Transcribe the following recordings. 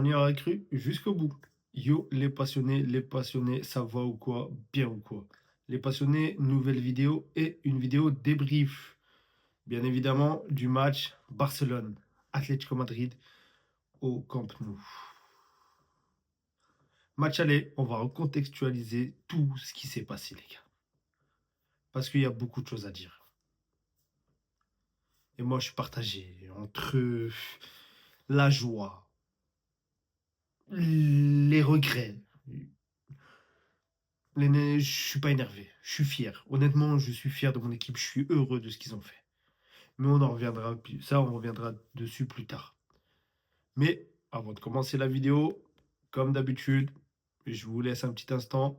On y aura cru jusqu'au bout. Yo, les passionnés, ça va ou quoi? Bien ou quoi? Les passionnés, nouvelle vidéo et une vidéo débrief. Bien évidemment, du match Barcelone-Atlético Madrid au Camp Nou. Match aller, on va recontextualiser tout ce qui s'est passé, les gars. Parce qu'il y a beaucoup de choses à dire. Et moi, je suis partagé entre la joie, les regrets. Je suis pas énervé, je suis fier. Honnêtement, je suis fier de mon équipe, je suis heureux de ce qu'ils ont fait. Mais on en reviendra, ça, on reviendra dessus plus tard. Mais avant de commencer la vidéo, comme d'habitude, je vous laisse un petit instant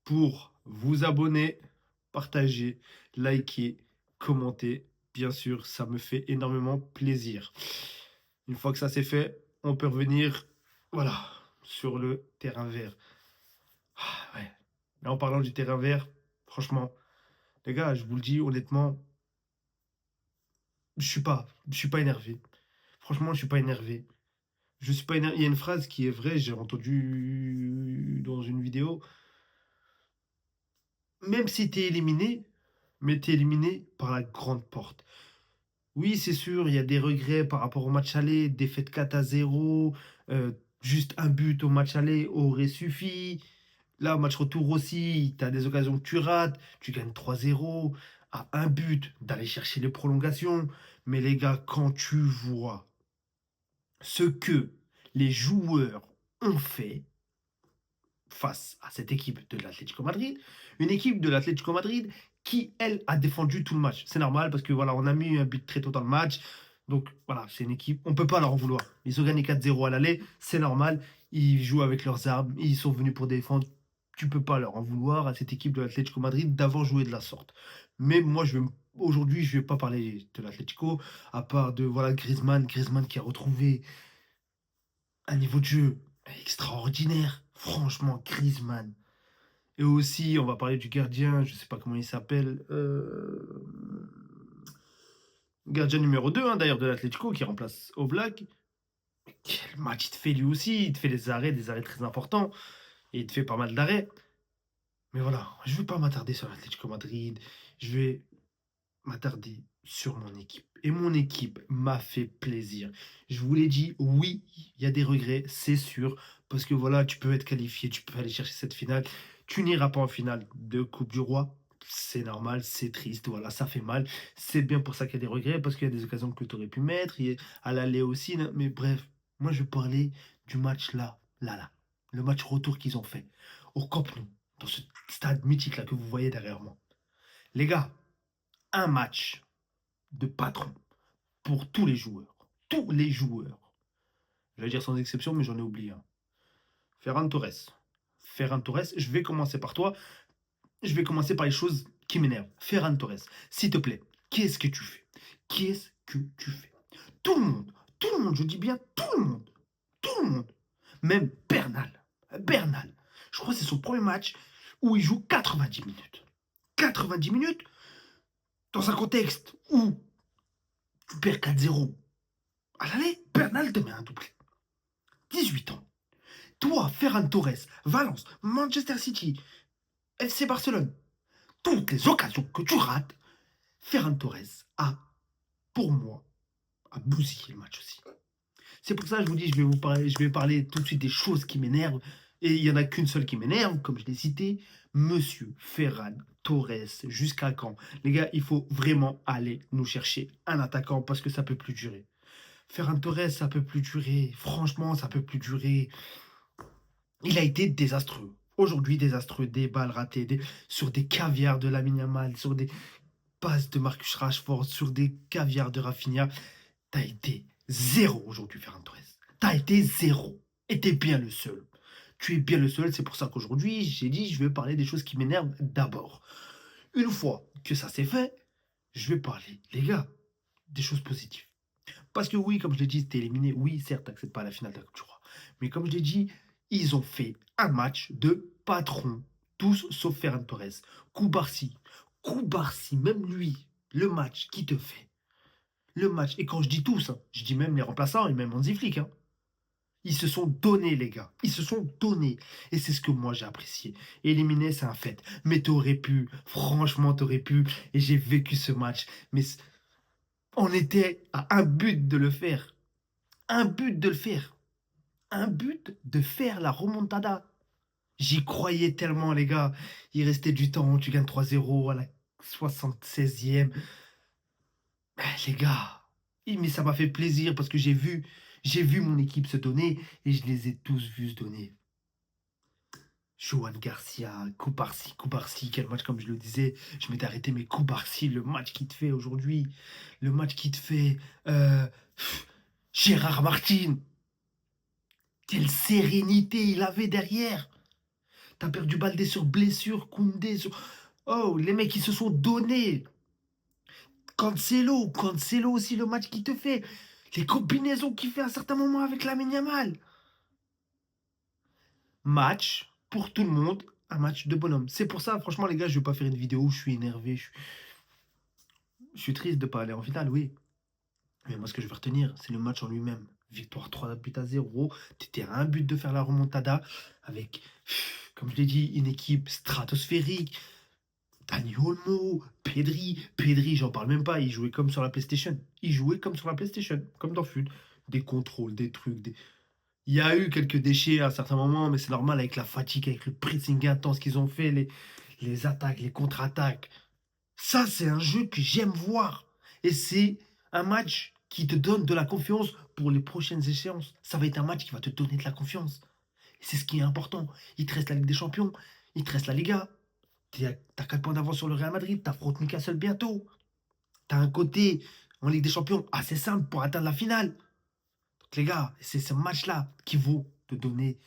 pour vous abonner, partager, liker, commenter. Bien sûr, ça me fait énormément plaisir. Une fois que ça c'est fait, on peut revenir, voilà, sur le terrain vert. Ah, ouais. Là, en parlant du terrain vert, franchement, les gars, je vous le dis honnêtement, je suis pas énervé. Franchement, je suis pas énervé. Je suis pas énervé. Il y a une phrase qui est vraie, j'ai entendu dans une vidéo. Même si t'es éliminé, mais t'es éliminé par la grande porte. Oui, c'est sûr, il y a des regrets par rapport au match aller, défaite 4-0, juste un but au match aller aurait suffi. Là, au match retour aussi, tu as des occasions que tu rates, tu gagnes 3-0, à un but d'aller chercher les prolongations. Mais les gars, quand tu vois ce que les joueurs ont fait face à cette équipe de l'Atlético Madrid, une équipe de l'Atlético Madrid qui, elle, a défendu tout le match. C'est normal parce que voilà, on a mis un but très tôt dans le match. Donc voilà, c'est une équipe, on ne peut pas leur en vouloir. Ils ont gagné 4-0 à l'aller, c'est normal. Ils jouent avec leurs armes, ils sont venus pour défendre. Tu peux pas leur en vouloir à cette équipe de l'Atlético Madrid d'avoir joué de la sorte. Mais moi, aujourd'hui, je vais pas parler de l'Atlético, à part de voilà Griezmann qui a retrouvé un niveau de jeu extraordinaire. Franchement, Griezmann. Et aussi, on va parler du gardien, je sais pas comment il s'appelle. Gardien numéro 2, hein, d'ailleurs, de l'Atlético, qui remplace Oblak. Quel match il te fait lui aussi. Il te fait des arrêts très importants. Et il te fait pas mal d'arrêts. Mais voilà, je ne vais pas m'attarder sur l'Atlético Madrid. Je vais m'attarder sur mon équipe. Et mon équipe m'a fait plaisir. Je vous l'ai dit, oui, il y a des regrets, c'est sûr. Parce que voilà, tu peux être qualifié, tu peux aller chercher cette finale. Tu n'iras pas en finale de Coupe du Roi. C'est normal, c'est triste, voilà, ça fait mal. C'est bien pour ça qu'il y a des regrets, parce qu'il y a des occasions que tu aurais pu mettre, à l'aller aussi. Mais bref, moi je parlais du match là. Le match retour qu'ils ont fait au Camp Nou, dans ce stade mythique là que vous voyez derrière moi. Les gars, un match de patron pour tous les joueurs. Tous les joueurs. Je vais dire sans exception, mais j'en ai oublié un. Ferran Torres. Ferran Torres, je vais commencer par toi. Je vais commencer par les choses qui m'énervent. Ferran Torres, s'il te plaît, qu'est-ce que tu fais? Qu'est-ce que tu fais? Tout le monde, je dis bien tout le monde. Même Bernal. Je crois que c'est son premier match où il joue 90 minutes. 90 minutes dans un contexte où tu perds 4-0. À l'aller, Bernal te met un doublé. 18 ans. Toi, Ferran Torres, Valence, Manchester City, FC Barcelone, toutes les occasions que tu rates, Ferran Torres a, pour moi, a bousillé le match aussi. C'est pour ça que je vous dis, je vais parler tout de suite des choses qui m'énervent. Et il n'y en a qu'une seule qui m'énerve, comme je l'ai cité, Monsieur Ferran Torres. Jusqu'à quand? Les gars, il faut vraiment aller nous chercher un attaquant parce que ça peut plus durer. Ferran Torres, ça peut plus durer. Franchement, ça peut plus durer. Il a été désastreux. Aujourd'hui, désastreux. Des balles ratées, sur des caviars de Lamine Yamal, sur des passes de Marcus Rashford, sur des caviars de Rafinha. T'as été zéro aujourd'hui, Ferran Torres. T'as été zéro. Et t'es bien le seul. Tu es bien le seul. C'est pour ça qu'aujourd'hui, j'ai dit, je vais parler des choses qui m'énervent d'abord. Une fois que ça s'est fait, je vais parler, les gars, des choses positives. Parce que oui, comme je l'ai dit, t'es éliminé. Oui, certes, t'accèdes pas à la finale de la Coupe du Roi. Mais comme je l'ai dit, ils ont fait un match de patron. Tous sauf Ferran Torres. Koubarsi. Koubarsi, même lui, le match qui te fait. Le match. Et quand je dis tous, hein, je dis même les remplaçants et même Hansi Flick. Hein. Ils se sont donnés, les gars. Ils se sont donnés. Et c'est ce que moi j'ai apprécié. Éliminer, c'est un fait. Mais t'aurais pu. Franchement, t'aurais pu. Et j'ai vécu ce match. Mais on était à un but de le faire. Un but de le faire. Un but de faire la remontada. J'y croyais tellement, les gars. Il restait du temps. Tu gagnes 3-0 à la 76e. Les gars. Mais ça m'a fait plaisir parce que j'ai vu mon équipe se donner et je les ai tous vus se donner. Johan Garcia, Koubarsi, Koubarsi, quel match, comme je le disais. Je m'étais arrêté, mais Koubarsi, le match qu'il te fait aujourd'hui, le match qu'il te fait. euh, Gérard Martin, quelle sérénité il avait derrière. T'as perdu Baldé sur blessure, Koundé sur. Oh, les mecs, ils se sont donnés. Cancelo aussi, le match qu'il te fait. Les combinaisons qu'il fait à certains moments avec Lamine Yamal. Match pour tout le monde, un match de bonhomme. C'est pour ça, franchement, les gars, je vais pas faire une vidéo où je suis énervé. Je suis triste de pas aller en finale, oui. Mais moi, ce que je vais retenir, c'est le match en lui-même. Victoire 3-0. T'étais à un but de faire la remontada avec, comme je l'ai dit, une équipe stratosphérique. Dani Olmo, Pedri, j'en parle même pas. Il jouait comme sur la PlayStation. Il jouait comme sur la PlayStation, comme dans FUT. Des contrôles, des trucs. Il y a eu quelques déchets à certains moments, mais c'est normal avec la fatigue, avec le pressing intense qu'ils ont fait, les attaques, les contre-attaques. Ça, c'est un jeu que j'aime voir. Et c'est un match qui te donne de la confiance pour les prochaines échéances. Ça va être un match qui va te donner de la confiance. Et c'est ce qui est important. Il te reste la Ligue des Champions, il te reste la Liga. T'as 4 points d'avance sur le Real Madrid, t'affrontes Newcastle bientôt. T'as un côté en Ligue des Champions assez simple pour atteindre la finale. Donc les gars, c'est ce match-là qui vaut te donner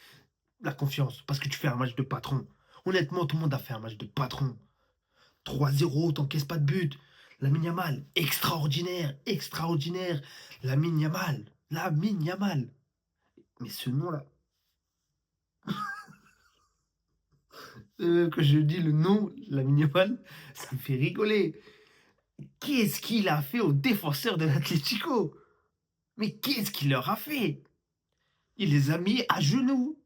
la confiance. Parce que tu fais un match de patron. Honnêtement, tout le monde a fait un match de patron. 3-0, t'encaisses pas de but. Lamine Yamal, extraordinaire, extraordinaire. Lamine Yamal, Lamine Yamal. Mais ce nom-là, que je dis le nom, Lamine Yamal, ça me fait rigoler. Qu'est-ce qu'il a fait aux défenseurs de l'Atlético? Mais qu'est-ce qu'il leur a fait? Il les a mis à genoux.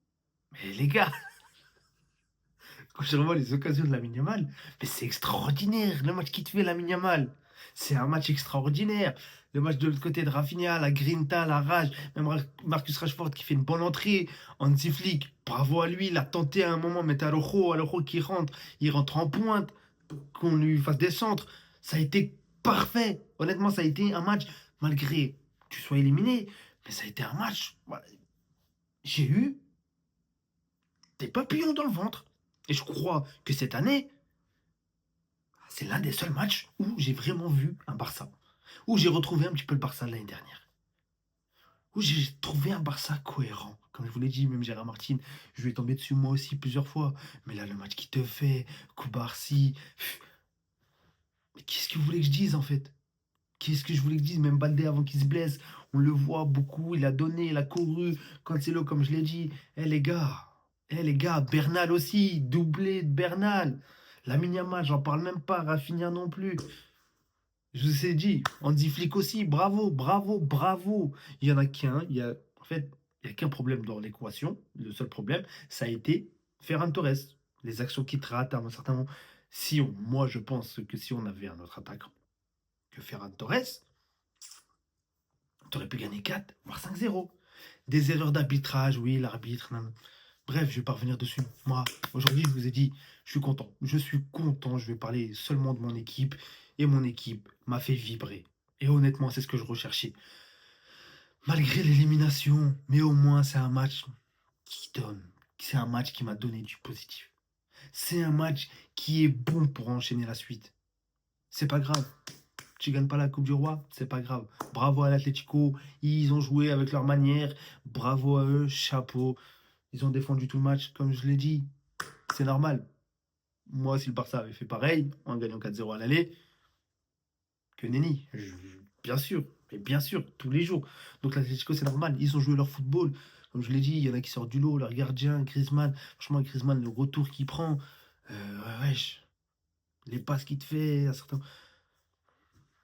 Mais les gars, quand je revois les occasions de Lamine Yamal, mais c'est extraordinaire le match qu'il te fait Lamine Yamal. C'est un match extraordinaire. Le match de l'autre côté de Rafinha, la grinta, la rage, même Marcus Rashford qui fait une bonne entrée, Hansi Flick, bravo à lui, il a tenté à un moment, mais Araujo qui rentre, il rentre en pointe pour qu'on lui fasse des centres. Ça a été parfait. Honnêtement, ça a été un match, malgré que tu sois éliminé, mais ça a été un match. Voilà. J'ai eu des papillons dans le ventre. Et je crois que cette année, c'est l'un des seuls matchs où j'ai vraiment vu un Barça. Où j'ai retrouvé un petit peu le Barça de l'année dernière. Où j'ai trouvé un Barça cohérent. Comme je vous l'ai dit, même Gérard Martin, je lui ai tombé dessus moi aussi plusieurs fois. Mais là, le match qui te fait, Koubarsi. Mais qu'est-ce que vous voulez que je dise en fait? Qu'est-ce que je voulais que je dise? Même Baldé avant qu'il se blesse, on le voit beaucoup, il a donné, il a couru. Cancelo, comme je l'ai dit. Les gars, Bernal aussi, doublé de Bernal. Lamine Yamal, j'en parle même pas, Rafinha non plus. Je vous ai dit, Hansi Flick aussi, bravo, bravo, bravo. Il y en a qu'un, en fait, il n'y a qu'un problème dans l'équation. Le seul problème, ça a été Ferran Torres. Les actions qui te ratent à un certain moment. Moi, je pense que si on avait un autre attaquant que Ferran Torres, tu aurais pu gagner 4, voire 5-0. Des erreurs d'arbitrage, oui, l'arbitre. Bref, je vais pas revenir dessus. Moi, aujourd'hui, je vous ai dit, je suis content. Je suis content. Je vais parler seulement de mon équipe. Et mon équipe m'a fait vibrer. Et honnêtement, c'est ce que je recherchais. Malgré l'élimination, mais au moins, c'est un match qui donne. C'est un match qui m'a donné du positif. C'est un match qui est bon pour enchaîner la suite. C'est pas grave. Tu gagnes pas la Coupe du Roi, c'est pas grave. Bravo à l'Atlético, ils ont joué avec leur manière. Bravo à eux, chapeau. Ils ont défendu tout le match, comme je l'ai dit. C'est normal. Moi, si le Barça avait fait pareil, en gagnant 4-0 à l'aller, que nenni. Bien sûr, mais bien sûr, tous les jours. Donc l'Atlético, c'est normal. Ils ont joué leur football. Comme je l'ai dit, il y en a qui sortent du lot, leur gardien, Griezmann. Franchement, Griezmann, le retour qu'il prend, wesh, les passes qu'il te fait, à certains.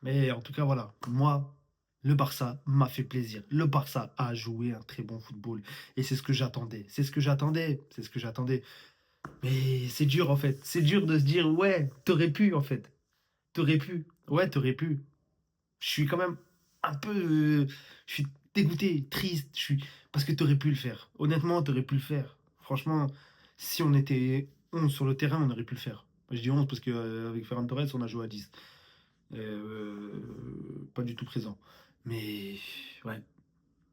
Mais en tout cas, voilà. Moi, le Barça m'a fait plaisir. Le Barça a joué un très bon football et c'est ce que j'attendais. C'est ce que j'attendais. C'est ce que j'attendais. Mais c'est dur en fait. C'est dur de se dire ouais, t'aurais pu en fait. T'aurais pu. Ouais, t'aurais pu. Je suis quand même un peu, je suis dégoûté, triste. Je suis parce que t'aurais pu le faire. Honnêtement, t'aurais pu le faire. Franchement, si on était 11 sur le terrain, on aurait pu le faire. Je dis 11 parce que avec Ferran Torres, on a joué à 10. Pas du tout présent. Mais ouais,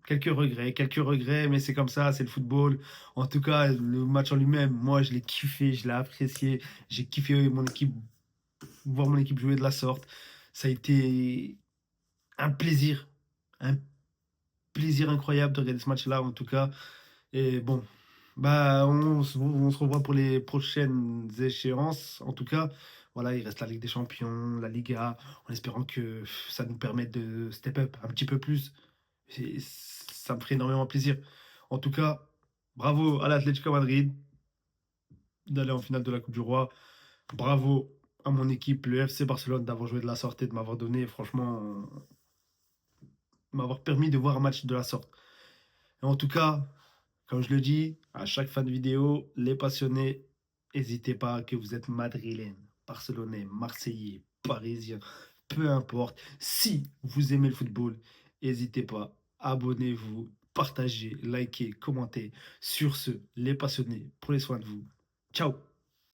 quelques regrets, mais c'est comme ça, c'est le football. En tout cas, le match en lui-même, moi, je l'ai kiffé, je l'ai apprécié. J'ai kiffé mon équipe, voir mon équipe jouer de la sorte. Ça a été un plaisir, un plaisir incroyable de regarder ce match-là, en tout cas. Et bon, bah, on se revoit pour les prochaines échéances. En tout cas, voilà, il reste la Ligue des Champions, la Liga, en espérant que ça nous permette de step up un petit peu plus. Et ça me ferait énormément plaisir. En tout cas, bravo à l'Atlético Madrid d'aller en finale de la Coupe du Roi. Bravo à mon équipe, le FC Barcelone, d'avoir joué de la sorte et de m'avoir donné, franchement, m'avoir permis de voir un match de la sorte. Et en tout cas, comme je le dis à chaque fin de vidéo, les passionnés, n'hésitez pas que vous êtes madrilène, barcelonais, marseillais, parisien, peu importe. Si vous aimez le football, n'hésitez pas, abonnez-vous, partagez, likez, commentez. Sur ce, les passionnés, prenez soin de vous. Ciao.